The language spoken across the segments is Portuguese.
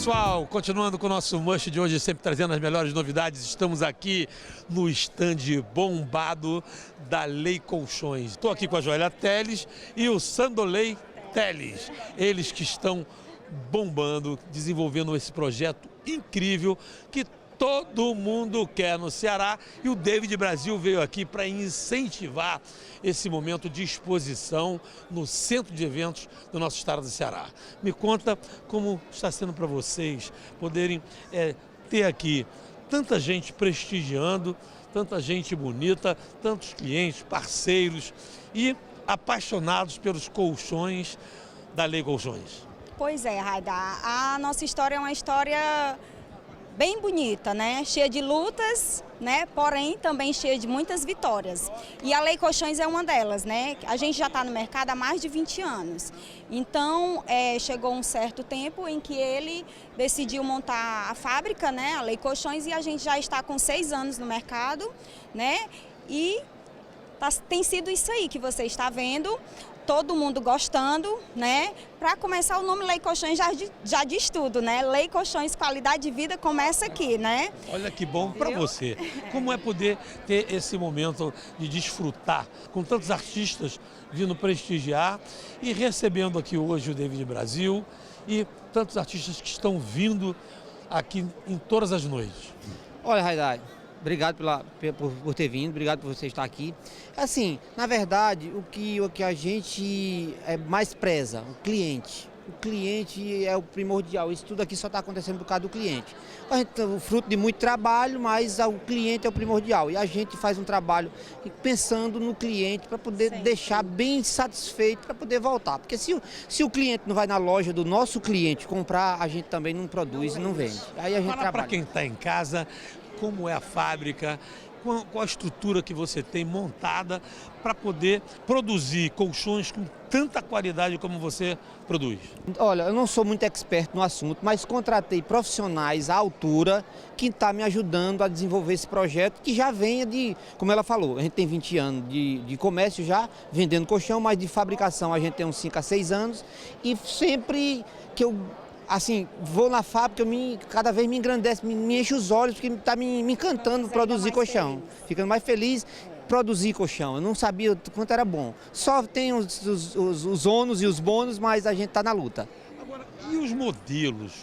pessoal, continuando com o nosso Mush de hoje, sempre trazendo as melhores novidades, estamos aqui no estande bombado da Lei Colchões. Estou aqui com a Joélia Teles e o Sandolei Teles, eles que estão bombando, desenvolvendo esse projeto incrível que todo mundo quer no Ceará, e o David Brasil veio aqui para incentivar esse momento de exposição no centro de eventos do nosso estado do Ceará. Me conta como está sendo para vocês poderem ter aqui tanta gente prestigiando, tanta gente bonita, tantos clientes, parceiros e apaixonados pelos colchões da Lei Colchões. Pois é, Raida, a nossa história é uma história bem bonita, né? Cheia de lutas, né? Porém também cheia de muitas vitórias. E a Lei Colchões é uma delas, né? A gente já está no mercado há mais de 20 anos. Então chegou um certo tempo em que ele decidiu montar a fábrica, né? A Lei Colchões, e a gente já está com 6 anos no mercado, né? E tem sido isso aí que você está vendo. Todo mundo gostando, né? Para começar, o nome Lei Colchões já diz tudo, né? Lei Colchões, qualidade de vida começa aqui, né? Olha que bom para você. Como é poder ter esse momento de desfrutar com tantos artistas vindo prestigiar e recebendo aqui hoje o David Brasil e tantos artistas que estão vindo aqui em todas as noites. Olha, Raidai, obrigado por ter vindo, obrigado por você estar aqui. Assim, na verdade, o que a gente mais preza, o cliente. O cliente é o primordial, isso tudo aqui só está acontecendo por causa do cliente. A gente é o fruto de muito trabalho, mas o cliente é o primordial. E a gente faz um trabalho pensando no cliente para poder deixar bem satisfeito para poder voltar. Porque se o cliente não vai na loja do nosso cliente comprar, a gente também não produz e não vende. Aí a gente Fala para quem está em casa como é a fábrica, qual a estrutura que você tem montada para poder produzir colchões com tanta qualidade como você produz. Olha, eu não sou muito expert no assunto, mas contratei profissionais à altura que estão me ajudando a desenvolver esse projeto, que já venha de, como ela falou, a gente tem 20 anos de comércio já, vendendo colchão, mas de fabricação a gente tem uns 5 a 6 anos, e sempre que eu vou na fábrica, cada vez me engrandece, me enche os olhos, porque está me encantando produzir colchão. Ficando mais feliz produzir colchão. Eu não sabia o quanto era bom. Só tem os ônus e os bônus, mas a gente está na luta. Agora, e os modelos?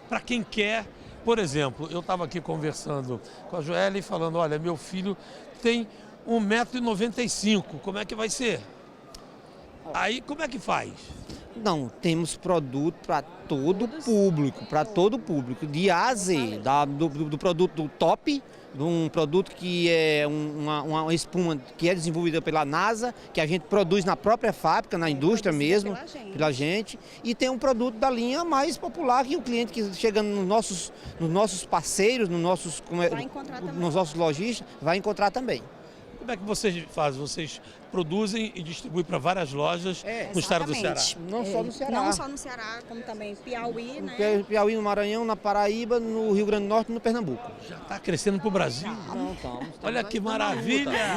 Para quem quer, por exemplo, eu estava aqui conversando com a Joélia e falando, olha, meu filho tem 1,95 m, como é que vai ser? Aí, como é que faz? Não, temos produto para todo público, de A a Z, do produto top, de um produto que é uma espuma que é desenvolvida pela NASA, que a gente produz na própria fábrica, na indústria mesmo, pela gente, e tem um produto da linha mais popular que o cliente que chega nos nossos parceiros, nos nossos lojistas, vai encontrar também. Como é que vocês fazem? Vocês produzem e distribuem para várias lojas no estado do Ceará? Não só no Ceará. Não só no Ceará, como também Piauí, né? Piauí, no Maranhão, na Paraíba, no Rio Grande do Norte e no Pernambuco. Já está crescendo para o Brasil? Estamos Olha que maravilha!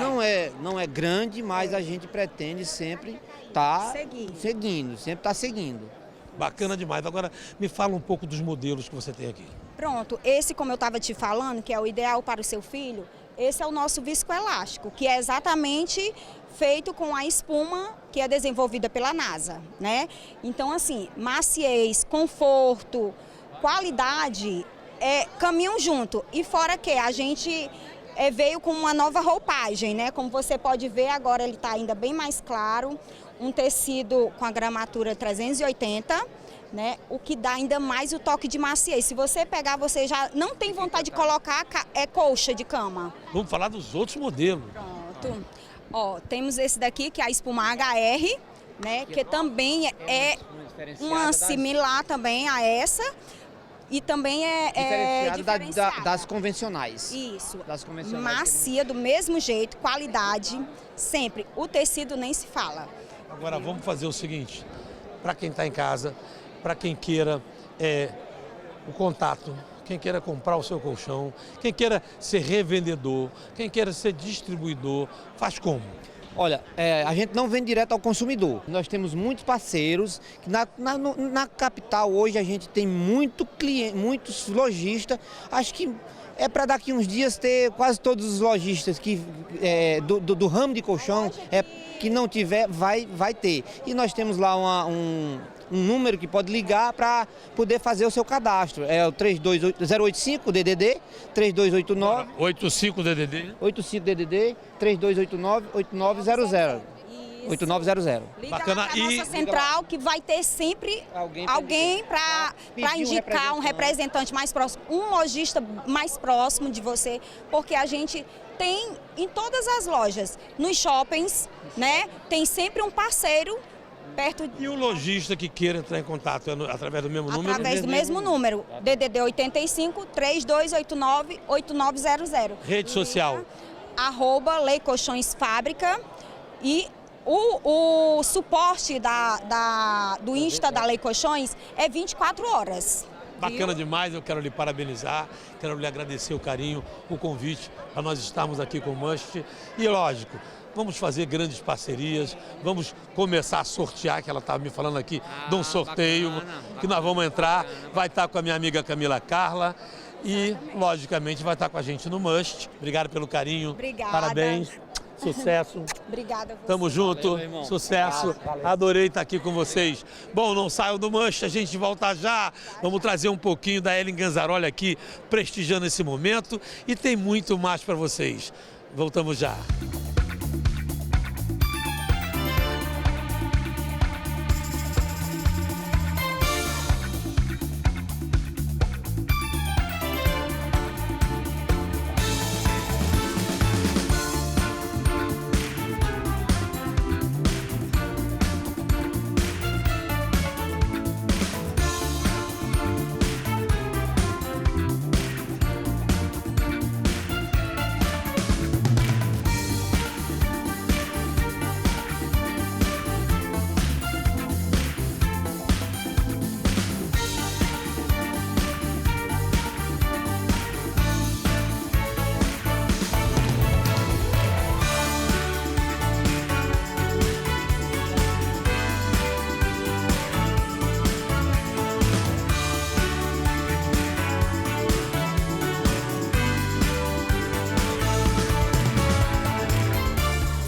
Não é grande, mas a gente pretende sempre estar seguindo, sempre estar seguindo. Bacana demais. Agora, me fala um pouco dos modelos que você tem aqui. Pronto, esse, como eu estava te falando, que é o ideal para o seu filho, esse é o nosso viscoelástico, que é exatamente feito com a espuma que é desenvolvida pela NASA, né? Então, assim, maciez, conforto, qualidade caminham junto. E fora que a gente veio com uma nova roupagem, né? Como você pode ver, agora ele está ainda bem mais claro, um tecido com a gramatura 380, né? O que dá ainda mais o toque de maciez. Se você pegar, você já não tem vontade de colocar colcha de cama. Vamos falar dos outros modelos. Pronto. Ó, temos esse daqui, que é a espuma HR, né? Que também é uma similar também a essa. E também diferenciada das convencionais. Isso. Das convencionais. Macia, do mesmo jeito, qualidade, sempre. O tecido nem se fala. Agora vamos fazer o seguinte, para quem está em casa, para quem queira o contato, quem queira comprar o seu colchão, quem queira ser revendedor, quem queira ser distribuidor, faz como? Olha, a gente não vende direto ao consumidor. Nós temos muitos parceiros. Na capital hoje a gente tem muitos lojistas. Acho que é para daqui uns dias ter quase todos os lojistas do ramo de colchão, que não tiver, vai ter. E nós temos lá um número que pode ligar para poder fazer o seu cadastro. É o 085-DDD 3289 85-DDD 3289-8900. 8900. Liga para a nossa central que vai ter sempre alguém para indicar um representante mais próximo, um lojista mais próximo de você, porque a gente tem em todas as lojas, nos shoppings, né? Tem sempre um parceiro perto. E o lojista que queira entrar em contato através do mesmo número? Através do mesmo número, DDD 85 3289 8900. Rede social? @Lei Colchões Fábrica e o suporte do Insta da Lei Colchões é 24 horas. Bacana demais, eu quero lhe parabenizar, quero lhe agradecer o carinho, o convite para nós estarmos aqui com o Must. E lógico, vamos fazer grandes parcerias, vamos começar a sortear, que ela estava me falando aqui de um sorteio, que nós vamos entrar, vai estar com a minha amiga Camila Carla e, logicamente, vai estar com a gente no Must. Obrigado pelo carinho, Obrigada. Parabéns. Sucesso. Obrigada a você. Tamo junto. Valeu, sucesso. Valeu. Adorei estar aqui com vocês. Bom, não saiam do Must, a gente volta já. Vamos trazer um pouquinho da Ellen Ganzaroli aqui, prestigiando esse momento. E tem muito mais para vocês. Voltamos já.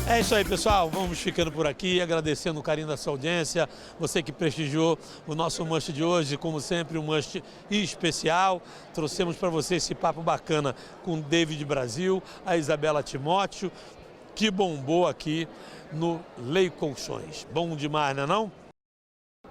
É isso aí, pessoal. Vamos ficando por aqui, agradecendo o carinho da sua audiência, você que prestigiou o nosso Must de hoje, como sempre, um Must especial. Trouxemos para você esse papo bacana com o David Brasil, a Isabela Timóteo, que bombou aqui no Lei Colchões. Bom demais, não é não?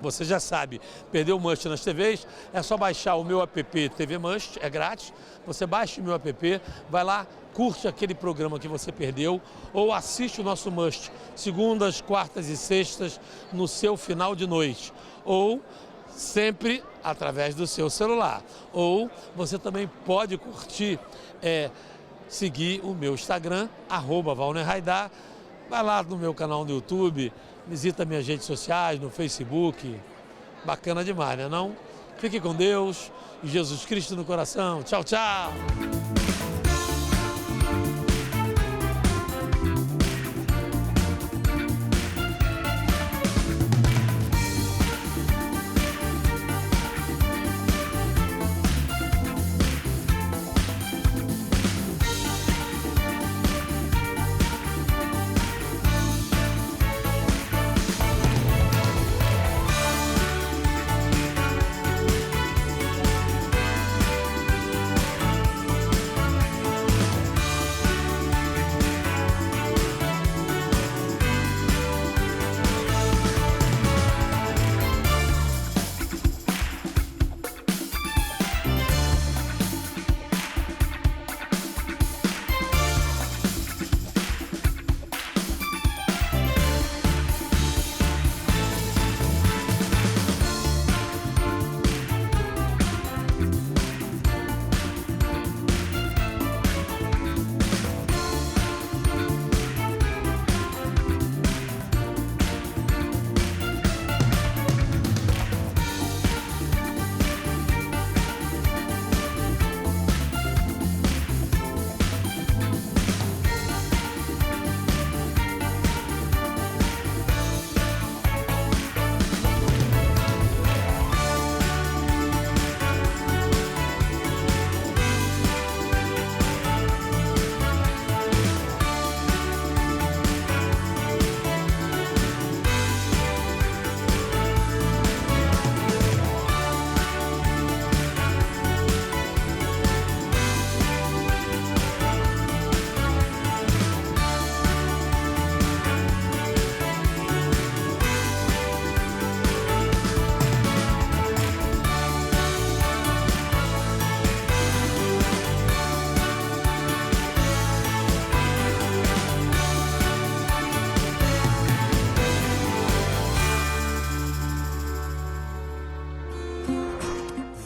Você já sabe, perdeu o Must nas TVs, é só baixar o meu app TV Must, é grátis. Você baixa o meu app, vai lá, curte aquele programa que você perdeu ou assiste o nosso Must, segundas, quartas e sextas, no seu final de noite. Ou sempre através do seu celular. Ou você também pode curtir, seguir o meu Instagram, @ValnerRaidar. Vai lá no meu canal no YouTube, visita minhas redes sociais, no Facebook. Bacana demais, né não? Fique com Deus e Jesus Cristo no coração. Tchau, tchau!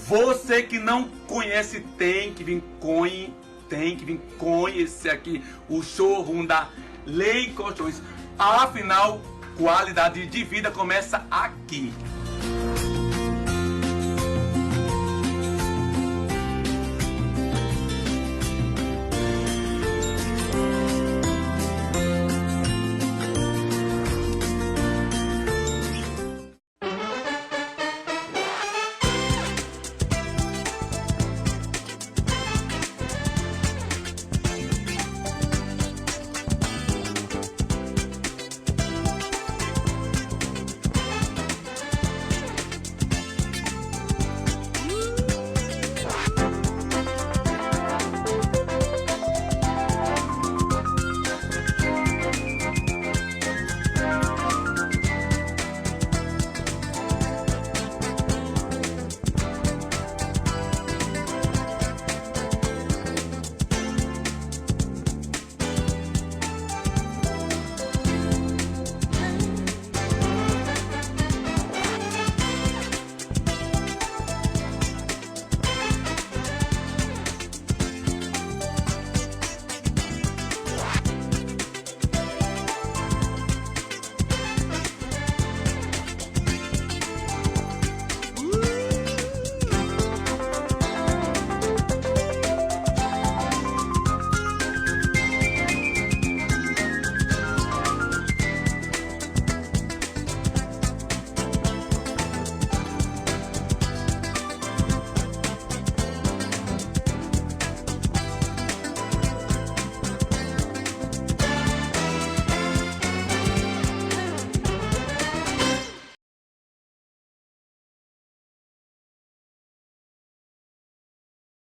Você que não conhece tem que vir conhecer aqui o showroom da Lei Colchões. Afinal, qualidade de vida começa aqui.